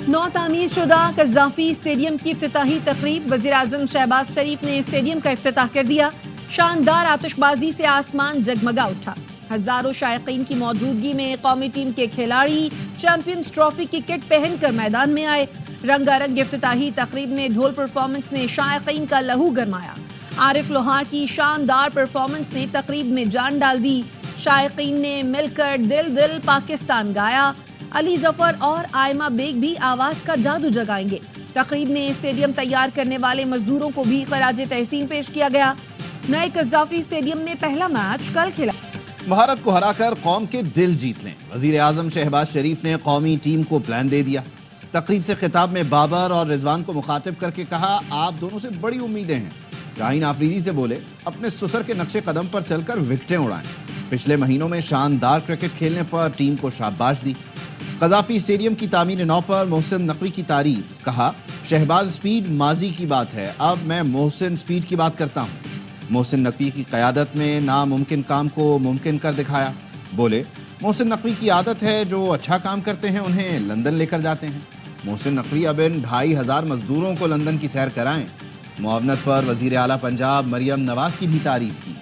नौ तामीर शुदा कज़ाफ़ी स्टेडियम की इफ्तिताही तकरीब। वज़ीर-ए-आज़म शहबाज शरीफ ने स्टेडियम का इफ्तिताह कर दिया। शानदार आतिशबाजी से आसमान जगमगा उठा। हजारों शायकीन की मौजूदगी में कौमी टीम के खिलाड़ी चैंपियंस ट्रॉफी की किट पहनकर मैदान में आए। रंगारंग इफ्तिताही तकरीब में ढोल परफॉर्मेंस ने शायकीन का लहू गरमाया। आरिफ लोहार की शानदार परफॉर्मेंस ने तकरीब में जान डाल दी। शायकीन ने मिलकर दिल दिल पाकिस्तान गाया। अली जफर और आयमा बेग भी आवाज का जादू जगाएंगे। तकरीब में स्टेडियम तैयार करने वाले मजदूरों को भी खराज तहसीन पेश किया गया। नए कज़ाफ़ी स्टेडियम में पहला मैच कल खेला। भारत को हराकर कौम के दिल जीत लें, वज़ीर-ए-आज़म शहबाज शरीफ ने कौमी टीम को प्लान दे दिया। तकरीब से खिताब में बाबर और रिजवान को मुखातिब करके कहा, आप दोनों से बड़ी उम्मीदें हैं। शाहीन आफरीदी से बोले, अपने सुसर के नक्शे कदम पर चलकर विकेटें उड़ाएं। पिछले महीनों में शानदार क्रिकेट खेलने पर टीम को शाबाश दी। कज़ाफ़ी स्टेडियम की तामीर नौ पर मोहसिन नकवी की तारीफ। कहा, शहबाज स्पीड माजी की बात है, अब मैं मोहसिन स्पीड की बात करता हूँ। मोहसिन नकवी की क़यादत में नामुमकिन काम को मुमकिन कर दिखाया। बोले, मोहसिन नकवी की आदत है, जो अच्छा काम करते हैं उन्हें लंदन लेकर जाते हैं। मोहसिन नकवी अब इन 2500 मजदूरों को लंदन की सैर कराएं। मुआवनत पर वज़ीर आला पंजाब मरियम नवाज की भी तारीफ की।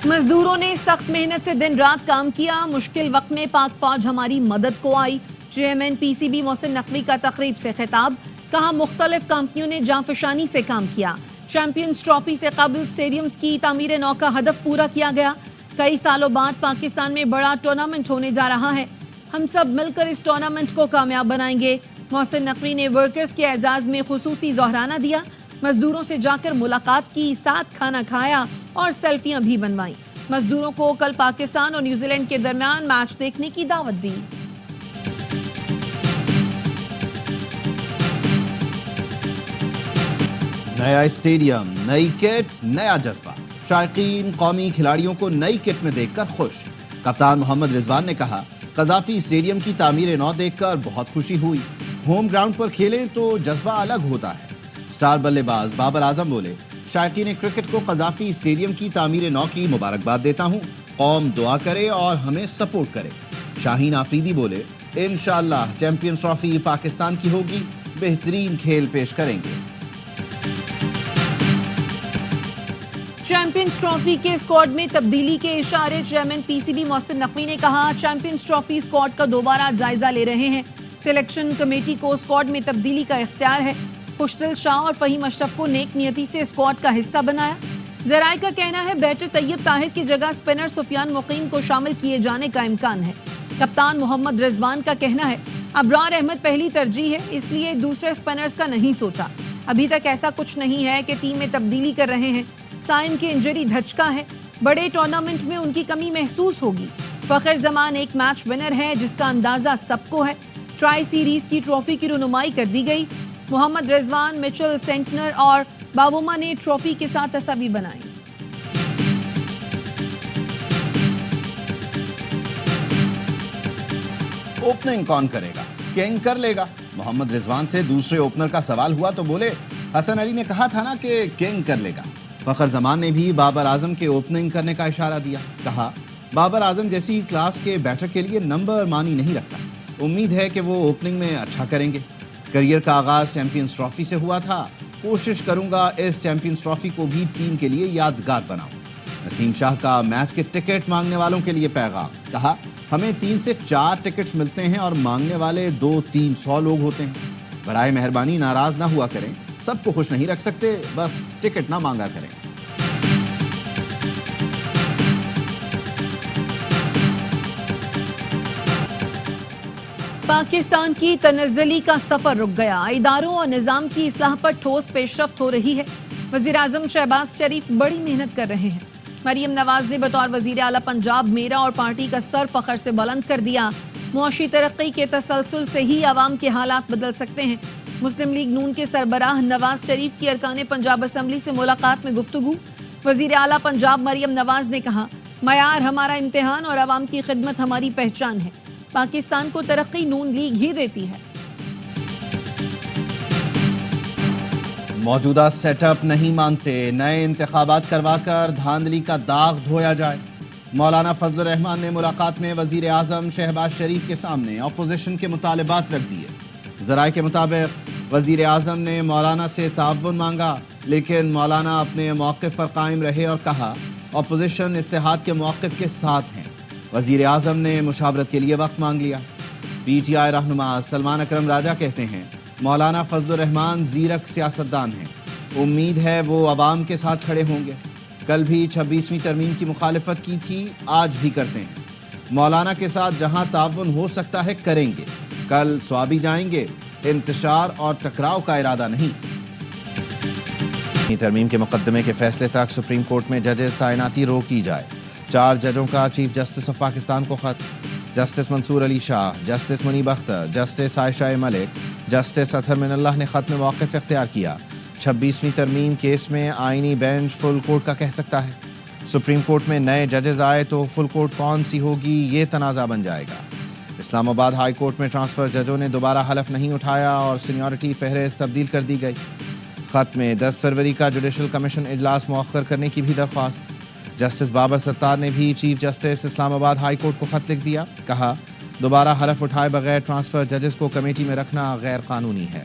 मजदूरों ने सख्त मेहनत से दिन रात काम किया। मुश्किल वक्त में पाक फौज हमारी मदद को आई। चेयरमैन पीसीबी मोहसिन नकवी का तकरीब से खिताब। कहा, मुख्तलिफ कंपनियों ने जांफशानी से काम किया। चैंपियंस ट्रॉफी से कबल स्टेडियम्स की तामीर नौ का हदफ पूरा किया गया। कई सालों बाद पाकिस्तान में बड़ा टूर्नामेंट होने जा रहा है। हम सब मिलकर इस टूर्नामेंट को कामयाब बनाएंगे। मोहसिन नकवी ने वर्कर्स के एजाज में खुसूसी जोहराना दिया। मजदूरों से जाकर मुलाकात की, साथ खाना खाया और सेल्फियां भी बनवाई। मजदूरों को कल पाकिस्तान और न्यूजीलैंड के दरमियान मैच देखने की दावत दी। नया स्टेडियम, नई किट, नया जज्बा। शायकीन कौमी खिलाड़ियों को नई किट में देखकर खुश। कप्तान मोहम्मद रिजवान ने कहा, कज़ाफ़ी स्टेडियम की तामीर नौ देखकर बहुत खुशी हुई। होम ग्राउंड पर खेले तो जज्बा अलग होता है। स्टार बल्लेबाज बाबर आजम बोले, शायकीन क्रिकेट को कज़ाफ़ी स्टेडियम की तामीर नौ की मुबारकबाद देता हूँ। कौम दुआ करे और हमें सपोर्ट करे। शाहीन आफरीदी बोले, इंशाअल्लाह चैंपियंस ट्रॉफी पाकिस्तान की होगी, बेहतरीन खेल पेश करेंगे। चैंपियंस ट्रॉफी के स्क्वाड में तब्दीली के इशारे। चेयरमैन पीसीबी मोहसिन नकवी ने कहा, चैंपियंस ट्रॉफी स्क्वाड का दोबारा जायजा ले रहे हैं। सिलेक्शन कमेटी को स्क्वाड में तब्दीली का इख्तियार है। खुशदिल शाह और फहीम अशरफ को नेक नियति से स्क्वाड का हिस्सा बनाया। जराये का कहना है, बैटर तैयब ताहिर की जगह स्पिनर सुफियान मुकीम को शामिल किए जाने का इम्कान है। कप्तान मोहम्मद रिजवान का कहना है, अबरार अहमद पहली तरजीह है, इसलिए दूसरे स्पिनर्स का नहीं सोचा। अभी तक ऐसा कुछ नहीं है कि टीम में तब्दीली कर रहे हैं। साइम की इंजरी धचका है, बड़े टूर्नामेंट में उनकी कमी महसूस होगी। फखर जमान एक मैच विनर है, जिसका अंदाजा सबको है। ट्राई सीरीज की ट्रॉफी की रुनुमाई कर दी गई। मोहम्मद रिजवान, मिचेल सेंटनर और बाबूमा ने ट्रॉफी के साथ तस्वीर बनाई। ओपनिंग कौन करेगा? किंग कर लेगा। मोहम्मद रिजवान से दूसरे ओपनर का सवाल हुआ तो बोले, हसन अली ने कहा था ना कि किंग कर लेगा। फखर जमान ने भी बाबर आजम के ओपनिंग करने का इशारा दिया। कहा, बाबर आजम जैसी क्लास के बैटर के लिए नंबर मानी नहीं रखता। उम्मीद है कि वो ओपनिंग में अच्छा करेंगे। करियर का आगाज चैंपियंस ट्रॉफी से हुआ था। कोशिश करूंगा इस चैंपियंस ट्रॉफी को भी टीम के लिए यादगार बनाऊं। नसीम शाह का मैच के टिकट मांगने वालों के लिए पैगाम। कहा, हमें 3 से 4 टिकट्स मिलते हैं और मांगने वाले 200-300 लोग होते हैं। बराए मेहरबानी नाराज ना हुआ करें, सबको खुश नहीं रख सकते, बस टिकट ना मांगा करें। पाकिस्तान की तनज़्ज़ुली का सफर रुक गया। इदारों और निज़ाम की इस्लाह पर ठोस पेशरफ्त हो रही है। वज़ीर-ए-आज़म शहबाज शरीफ बड़ी मेहनत कर रहे हैं। मरियम नवाज ने बतौर वज़ीर आला पंजाब मेरा और पार्टी का सर फखर से बुलंद कर दिया। मुआशी तरक्की के तसलसल से ही आवाम के हालात बदल सकते हैं। मुस्लिम लीग नून के सरबराह नवाज शरीफ की अरकान पंजाब असम्बली से मुलाकात में गुफ्तगू। वज़ीर आला पंजाब मरियम नवाज ने कहा, मयार हमारा इम्तिहान और आवाम की खिदमत हमारी पहचान है। पाकिस्तान को तरक्की नून लीग ही देती है। मौजूदा सेटअप नहीं मानते, नए इंतखाबात करवाकर धांधली का दाग धोया जाए। مولانا فضل الرحمان نے ملاقات میں وزیر اعظم شہباز شریف کے سامنے اپوزیشن کے مطالبات رکھ دیے۔ ذرائع کے مطابق وزیر اعظم نے مولانا سے تعاون مانگا، لیکن مولانا اپنے موقف پر قائم رہے اور کہا اپوزیشن اتحاد کے موقف کے ساتھ ہیں۔ وزیر اعظم نے مشاورت کے لیے وقت مانگ لیا۔ پی ٹی آئی رہنما سلمان اکرم راجہ کہتے ہیں مولانا فضل الرحمان زیرک سیاستدان ہیں، امید ہے وہ عوام کے ساتھ کھڑے ہوں گے۔ کل بھی 26ویں ترمیم کی مخالفت کی تھی، آج بھی کرتے ہیں۔ مولانا کے ساتھ جہاں تعاون ہو سکتا ہے کریں گے، کل سوابی جائیں گے، انتشار اور ٹکراؤ کا ارادہ نہیں۔ ترمیم کے مقدمے کے فیصلے تک سپریم کورٹ میں ججز تعیناتی روک کی جائے۔ 4 ججوں کا چیف جسٹس آف پاکستان کو خط۔ جسٹس منصور علی شاہ، جسٹس منیب اختر، جسٹس عائشہ ملک، جسٹس اطہر من اللہ نے خط میں موقف اختیار کیا۔ 26ویں ترمیم کیس میں آئینی بینچ فل کورٹ کا کہہ سکتا ہے۔ سپریم کورٹ میں نئے ججز آئے تو فل کورٹ کون سی ہوگی، یہ تنازع بن جائے گا۔ اسلام آباد ہائی کورٹ میں ٹرانسفر ججوں نے دوبارہ حلف نہیں اٹھایا اور سینیورٹی فہرست تبدیل کر دی گئی۔ خط میں 10 فروری کا جوڈیشل کمیشن اجلاس مؤخر کرنے کی بھی درخواست۔ جسٹس بابر ستار نے بھی چیف جسٹس اسلام آباد ہائی کورٹ کو خط لکھ دیا، کہا دوبارہ حلف اٹھائے بغیر ٹرانسفر ججز کو کمیٹی میں رکھنا غیر قانونی ہے۔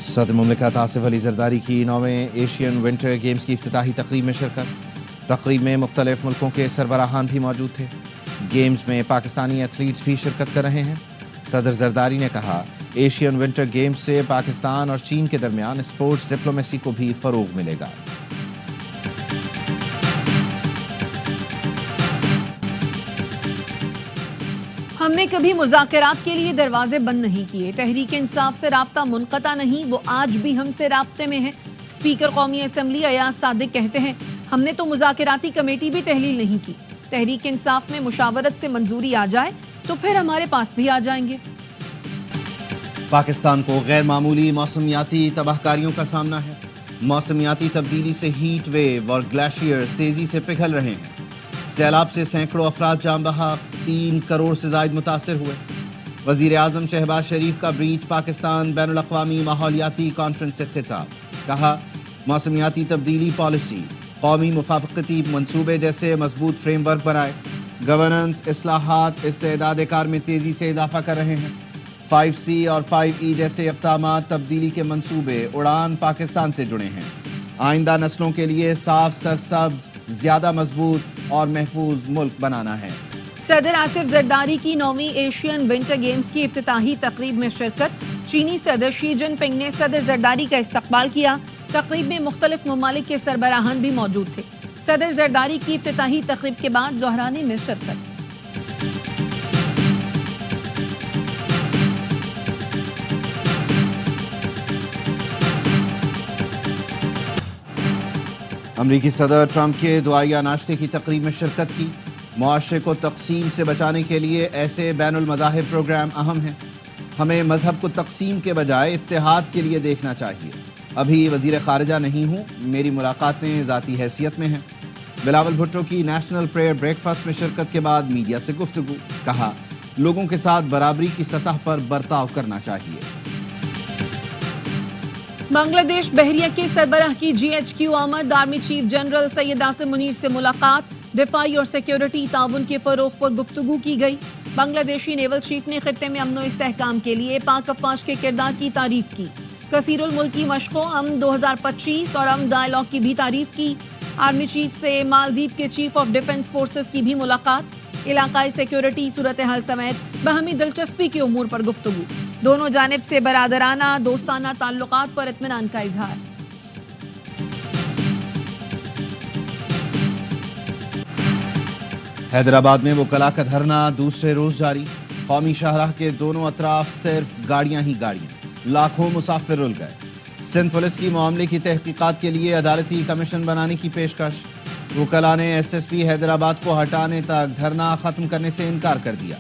صدر مملکت آصف علی زرداری کی 9ویں ایشین ونٹر گیمز کی افتتاحی تقریب میں شرکت۔ تقریب میں مختلف ملکوں کے سربراہان بھی موجود تھے۔ گیمز میں پاکستانی ایتھلیٹس بھی شرکت کر رہے ہیں۔ صدر زرداری نے کہا ایشین ونٹر گیمز سے پاکستان اور چین کے درمیان اسپورٹس ڈپلومیسی کو بھی فروغ ملے گا۔ ہم نے کبھی مذاکرات کے لیے دروازے بند نہیں کیے، تحریک انصاف سے رابطہ منقطع نہیں، وہ آج بھی ہم سے رابطے میں ہے۔ اسپیکر قومی اسمبلی ایاز صادق کہتے ہیں ہم نے تو مذاکراتی کمیٹی بھی تحلیل نہیں کی، تحریک انصاف میں مشاورت سے منظوری آ جائے تو پھر ہمارے پاس بھی آ جائیں گے۔ پاکستان کو غیر معمولی موسمیاتی تباہ کاریوں کا سامنا ہے۔ موسمیاتی تبدیلی سے ہیٹ ویو اور گلیشیئرز تیزی سے پگھل رہے ہیں۔ سیلاب سے سینکڑوں افراد جان بحق، 3 کروڑ سے زائد متاثر ہوئے۔ وزیر اعظم شہباز شریف کا بریچ پاکستان بین الاقوامی ماحولیاتی کانفرنس سے خطاب، کہا موسمیاتی تبدیلی پالیسی، قومی مفاقتی منصوبے جیسے مضبوط فریم ورک بنائے۔ گورننس، اصلاحات استعداد کار میں تیزی سے اضافہ کر رہے ہیں۔ 5C اور 5E جیسے اقدامات تبدیلی کے منصوبے اڑان پاکستان سے جڑے ہیں۔ آئندہ نسلوں کے لیے صاف، سرسبز، زیادہ مضبوط اور محفوظ ملک بنانا ہے۔ صدر آصف زرداری کی 9ویں ایشین ونٹر گیمز کی افتتاحی تقریب میں شرکت۔ چینی صدر شی جن پنگ نے صدر زرداری کا استقبال کیا۔ تقریب میں مختلف ممالک کے سربراہان بھی موجود تھے۔ صدر زرداری کی افتتاحی تقریب کے بعد زہرانے میں شرکت۔ امریکی صدر ٹرمپ کے دعائیہ ناشتے کی تقریب میں شرکت کی۔ معاشرے کو تقسیم سے بچانے کے لیے ایسے بین المذاہب پروگرام اہم ہیں۔ ہمیں مذہب کو تقسیم کے بجائے اتحاد کے لیے دیکھنا چاہیے۔ ابھی وزیر خارجہ نہیں ہوں، میری ملاقاتیں ذاتی حیثیت میں ہیں۔ بلاول بھٹو کی نیشنل پریئر بریک فاسٹ میں شرکت کے بعد میڈیا سے گفتگو، کہا لوگوں کے ساتھ برابری کی سطح پر برتاؤ کرنا چاہیے۔ بنگلہ دیش بحریہ کے سربراہ کی GHQ آمد۔ Army chief general Syed Asim Munir سے ملاقات، دفاعی اور سیکیورٹی تعاون کے فروغ پر گفتگو کی گئی۔ بنگلہ دیشی نیول چیف نے خطے میں امن و استحکام کے لیے پاک افواج کے کردار کی تعریف کی۔ کثیر الملکی مشقوں امن 2025 اور امن ڈائیلاگ کی بھی تعریف کی۔ آرمی چیف سے مالدیپ کے چیف آف ڈیفنس فورسز کی بھی ملاقات۔ علاقائی سیکیورٹی صورتحال سمیت باہمی دلچسپی کے امور پر گفتگو۔ دونوں جانب سے برادرانہ دوستانہ تعلقات پر اطمینان کا اظہار۔ حیدرآباد میں وکلاء کا دھرنا دوسرے روز جاری۔ قومی شاہراہ کے دونوں اطراف صرف گاڑیاں ہی گاڑیاں، لاکھوں مسافر رل گئے۔ سندھ پولیس کی معاملے کی تحقیقات کے لیے عدالتی کمیشن بنانے کی پیشکش۔ وکلاء نے SSP حیدرآباد کو ہٹانے تک دھرنا ختم کرنے سے انکار کر دیا۔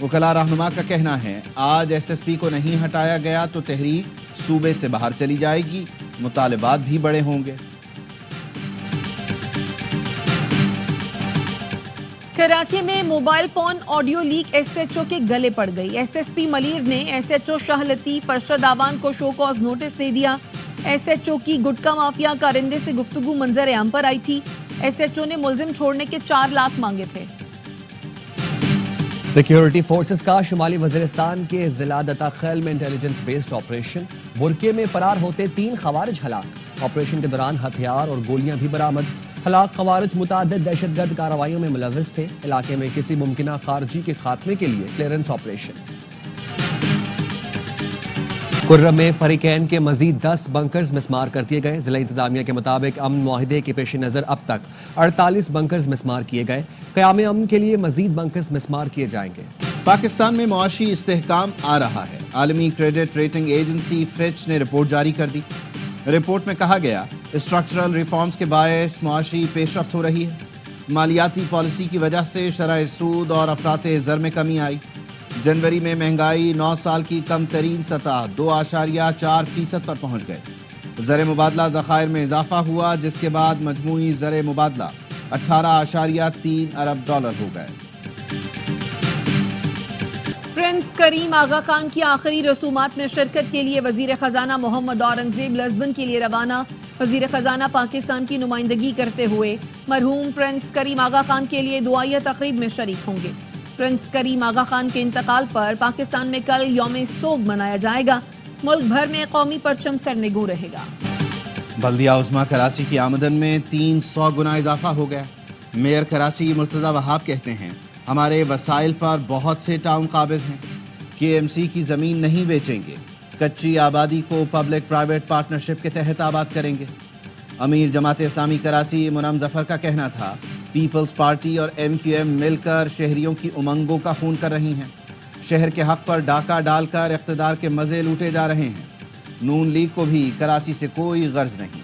وکلاء رہنما کا کہنا ہے آج SSP کو نہیں ہٹایا گیا تو تحریک صوبے سے باہر چلی جائے گی، مطالبات بھی بڑے ہوں گے۔ कराची में mobile phone audio leak SHO के गले पड़ गई। एसएसपी मलीर ने एसएचओ शाह लतीफ अरशद आवान को शो कॉज नोटिस दे दिया। एसएचओ की गुटखा माफिया कारिंदे से गुफ्तगू मंजर आम पर आई थी। एसएचओ ने मुलजिम छोड़ने के 4 लाख मांगे थे। सिक्योरिटी फोर्सेस का शुमाली वजीरिस्तान के जिला दत्ताखेल में इंटेलिजेंस बेस्ड ऑपरेशन। बुरके में फरार होते 3 खवारिज हलाक। ऑपरेशन के दौरान हथियार और गोलियां भी बरामद। हलाक खवारिज मुतादिद दहशतगर्द कार्रवाइयों में मुलव्विस थे। इलाके में किसी मुमकिना खारजी के खात्मे के लिए क्लियरेंस ऑपरेशन। कुर्रम में फरीकैन के मजीद 10 बंकर्स मिसमार कर दिए गए। जिला इंतजामिया के मुताबिक अमन मुआहिदे के पेश नज़र अब तक 48 बंकर्स मिसमार किए गए। क़याम अमन के लिए मजीद बंकर्स मिसमार किए जाएंगे। पाकिस्तान में मुआशी इस्तेहकाम आ रहा है। आलमी क्रेडिट रेटिंग एजेंसी फिच ने रिपोर्ट जारी कर दी। रिपोर्ट में कहा गया स्ट्रक्चरल रिफॉर्म्स के बायस मुआशी पेशरफ्त हो रही है। मालियाती पॉलिसी की वजह से शरह सूद और अफराते ज़र में कमी आई। जनवरी में महंगाई 9 साल की कम तरीन सतह 2.4% पर पहुंच गए। ज़र मुबादला ज़खायर में इजाफा हुआ, जिसके बाद मजमूई ज़र मुबादला 18.3 अरब डॉलर हो गए। प्रिंस करीम आगा खान की आखिरी रसूमात में शिरकत के लिए वजीर खजाना मोहम्मद औरंगजेब लिस्बन के लिए रवाना। वजीर खजाना पाकिस्तान की नुमाइंदगी करते हुए मरहूम प्रिंस करीम आगा खान के लिए दुआया तकरीब में शरीक होंगे। प्रिंस करीम आगा खान के इंतकाल पर पाकिस्तान में कल यौम सोग मनाया जाएगा। मुल्क भर में कौमी परचम सरनेगू रहेगा। बल्दिया उस्मा कराची की आमदन में 300 गुना इजाफा हो गया। मेयर कराची मुर्तज़ा वहाब कहते हैं हमारे वसाइल पर बहुत से टाउन काबिज हैं। KMC की ज़मीन नहीं बेचेंगे। कच्ची आबादी को पब्लिक प्राइवेट पार्टनरशिप के तहत आबाद करेंगे। अमीर जमात इस्लामी कराची मुनम जफर का कहना था पीपल्स पार्टी और MQM मिलकर शहरियों की उमंगों का खून कर रही हैं। शहर के हक पर डाका डालकर इक़्तिदार के मज़े लूटे जा रहे हैं। नून लीग को भी कराची से कोई गर्ज नहीं।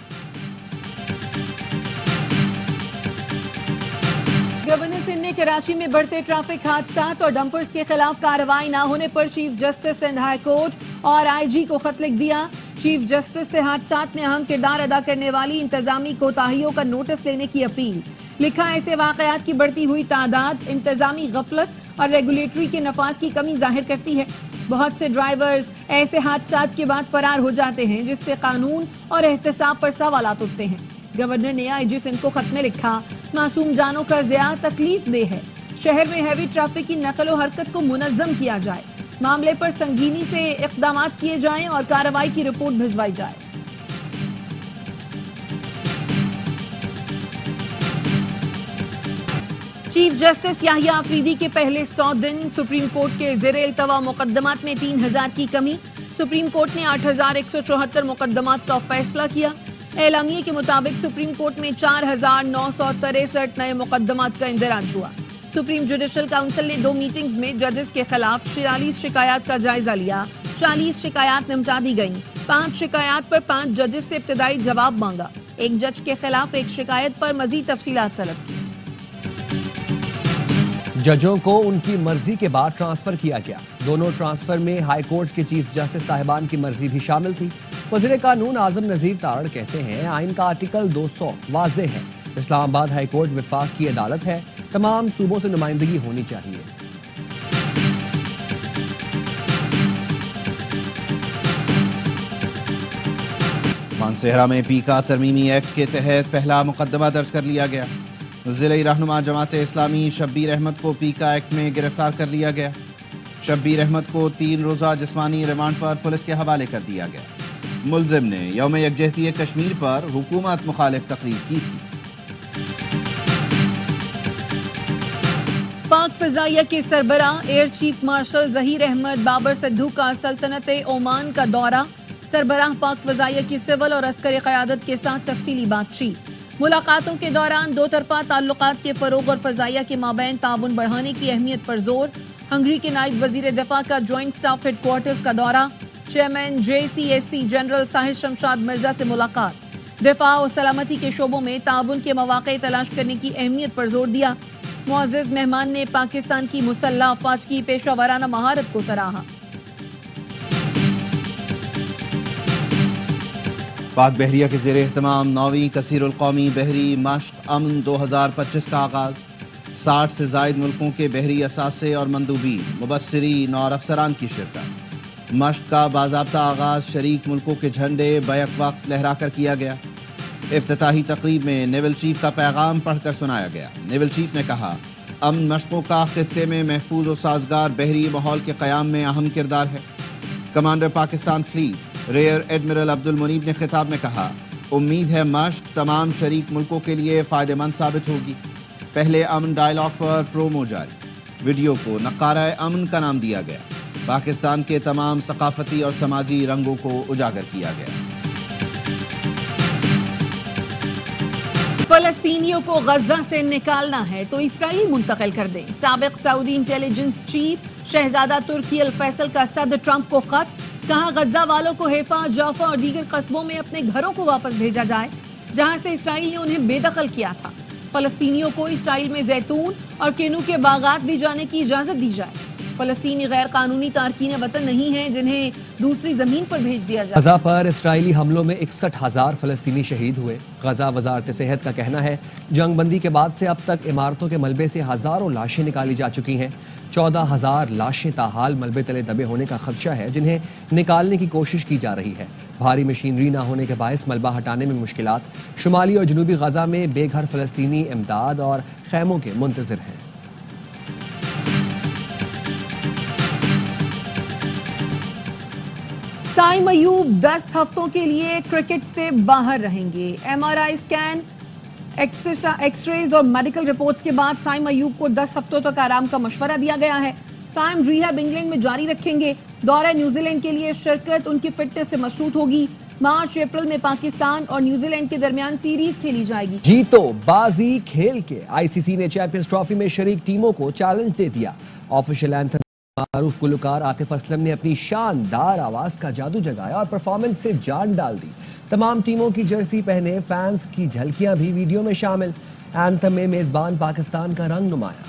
गवर्नर सिंह ने कराची में बढ़ते ट्रैफिक हादसात और डंपर्स के खिलाफ कार्रवाई न होने पर chief justice and high court और IG को खत लिख दिया। चीफ जस्टिस से हादसात में अहम किरदार अदा करने वाली इंतजामी कोताहियों का नोटिस लेने की अपील। लिखा ऐसे वाकयात की बढ़ती हुई तादाद इंतजामी गफलत और रेगुलेटरी के नफाज की कमी जाहिर करती है। बहुत से ड्राइवर्स ऐसे हादसात के बाद फरार हो जाते हैं, जिससे कानून और एहतसाब पर सवालात उठते हैं। गवर्नर ने IG सिंह को खत में लिखा मासूम जानों का ज़िया तकलीफ दे है। शहर में हैवी ट्रैफिक की नकलो हरकत को मुनज़्ज़म किया जाए। मामले पर संगीनी से इक़दामात किए जाएं और कार्रवाई की रिपोर्ट भिजवाई जाए। चीफ जस्टिस याहिया अफरीदी के पहले 100 दिन। सुप्रीम कोर्ट के ज़ेरे इल्तवा मुकद्दमात में 3000 की कमी। सुप्रीम कोर्ट ने 8174 मुकद्दमात का फैसला किया। एलामिये के मुताबिक सुप्रीम कोर्ट में 4963 नए मुकद्दमात का इंदराज हुआ। सुप्रीम जुडिशल काउंसिल ने 2 मीटिंग्स में जजेस के खिलाफ 46 शिकायत का जायजा लिया। 40 शिकायत निपटा दी गईं। 5 शिकायत पर 5 जजेस से इब्तदाई जवाब मांगा। एक जज के खिलाफ एक शिकायत पर मजीद तफसीलात तलब की। जजों को उनकी मर्जी के बाद ट्रांसफर किया गया। दोनों ट्रांसफर में हाई कोर्ट के चीफ जस्टिस साहिबान की मर्जी भी शामिल थी। वज़ीर कानून आजम नज़ीर तारड़ कहते हैं आइन का आर्टिकल 200 वाज़ेह है। इस्लामाबाद हाई कोर्ट विफाक की अदालत है। तमाम सूबों से नुमाइंदगी होनी चाहिए। मानसेहरा में पीका तरमीमी एक्ट के तहत पहला मुकदमा दर्ज कर लिया गया। ज़िले रहनुमा जमात इस्लामी शब्बीर अहमद को पीका एक्ट में गिरफ्तार कर लिया गया। शब्बीर अहमद को 3 रोज़ा जिस्मानी रिमांड पर पुलिस के हवाले कर दिया गया। मुलजिम ने यौम यकजहती कश्मीर पर हुकूमत मुखालिफ तकरीर की थी। पाक फ़िज़ाइया के सरबराह air chief marshal Zaheer Ahmed Babar Sidhu का सल्तनत ओमान का दौरा। सरबराह पाक फ़िज़ाइया की सिविल और अस्करी क़यादत के साथ तफसीली बातचीत। मुलाकातों के दौरान 2 तरफ़ा ताल्लुकात के फ़रोग़ और फ़िज़ाइया के माबैन ताउन बढ़ाने की अहमियत पर जोर। हंगरी के नायब वज़ीर दिफ़ा का जॉइंट स्टाफ हेडक्वार्टर्स का दौरा। चेयरमैन JCSC जनरल साहिल शमशाद मिर्जा से मुलाकात। दिफ़ा और सलामती के शोबों में ताउन के मौक़े तलाश करने की अहमियत पर जोर दिया। मुअज़्ज़ज़ मेहमान ने पाकिस्तान की मुसल्लह अफ़वाज की पेशा वाराना महारत को सराहा। पाक बहरिया के ज़ेरे एहतमाम 9वीं कसीरुल कौमी बहरी मश्क अमन 2025 का आगाज़। 60 سے زائد ملکوں کے بحری اثاثے اور مندوبین، مبصرین اور افسران کی شرکت۔ مشق کا باضابطہ آغاز شریک ملکوں کے جھنڈے بیک وقت لہرا کر کیا گیا۔ افتتاحی تقریب میں نیول چیف کا پیغام پڑھ کر سنایا گیا۔ نیول چیف نے کہا، امن مشقوں کا خطے میں محفوظ و سازگار بحری ماحول کے قیام میں اہم کردار ہے۔ Commander Pakistan fleet rear admiral Abdul Muneeb نے خطاب میں کہا، امید ہے مشق تمام شریک ملکوں کے لیے فائدہ مند ثابت ہوگی۔ پہلے امن ڈائیلاگ پر پرومو جاری، ویڈیو کو نقارہ امن کا نام دیا گیا۔ پاکستان کے تمام ثقافتی اور سماجی رنگوں کو اجاگر کیا گیا۔ فلسطینیوں کو غزہ سے نکالنا ہے تو اسرائیل منتقل کر دیں۔ سابق سعودی انٹیلیجنس چیف شہزادہ ترکی الفیصل کا صدر ٹرمپ کو خط، کہا غزہ والوں کو حیفا، جافا اور دیگر قصبوں میں اپنے گھروں کو واپس بھیجا جائے جہاں سے اسرائیل نے انہیں بے دخل کیا تھا۔ فلسطینیوں کو اسرائیل میں زیتون اور کینو کے باغات بھی جانے کی اجازت دی جائے۔ فلسطینی غیر قانونی تارکین وطن نہیں ہیں جنہیں دوسری زمین پر بھیج دیا جائے۔ غزہ پر اسرائیلی حملوں میں 61,000 فلسطینی شہید ہوئے۔ غزہ وزارت صحت کا کہنا ہے جنگ بندی کے بعد سے اب تک عمارتوں کے ملبے سے ہزاروں لاشیں نکالی جا چکی ہیں۔ 14,000 لاشیں تاحال ملبے تلے دبے ہونے کا خدشہ ہے جنہیں نکالنے کی کوشش کی جا رہی ہے۔ بھاری مشینری نہ ہونے کے باعث ملبہ ہٹانے میں مشکلات۔ شمالی اور جنوبی غزہ میں بے گھر فلسطینی امداد اور خیموں کے منتظر ہیں۔ سائم ایوب 10 ہفتوں کے لیے کرکٹ سے باہر رہیں گے۔ M R I scan, X rays اور میڈیکل رپورٹس کے بعد سائم ایوب کو 10 ہفتوں تک آرام کا مشورہ دیا گیا ہے۔ سائم ریہیب انگلینڈ میں جاری رکھیں گے۔ دورہ نیوزی لینڈ کے لیے شرکت ان کی فٹنس سے مشروط ہوگی۔ مارچ اپریل میں پاکستان اور نیوزی لینڈ کے درمیان سیریز کھیلی جائے گی۔ جیتو بازی کھیل کے آئی سی سی نے چیمپئنز ٹرافی میں شریک ٹیموں کو چیلنج دے دیا۔ آفیشل اینتھم معروف گلوکار عاطف اسلم نے اپنی شاندار آواز کا جادو جگایا اور پرفارمنس سے جان ڈال دی۔ تمام ٹیموں کی جرسی پہنے فینس کی جھلکیاں بھی ویڈیو میں شامل۔ اینتھم میں میزبان پاکستان کا رنگ نمایاں۔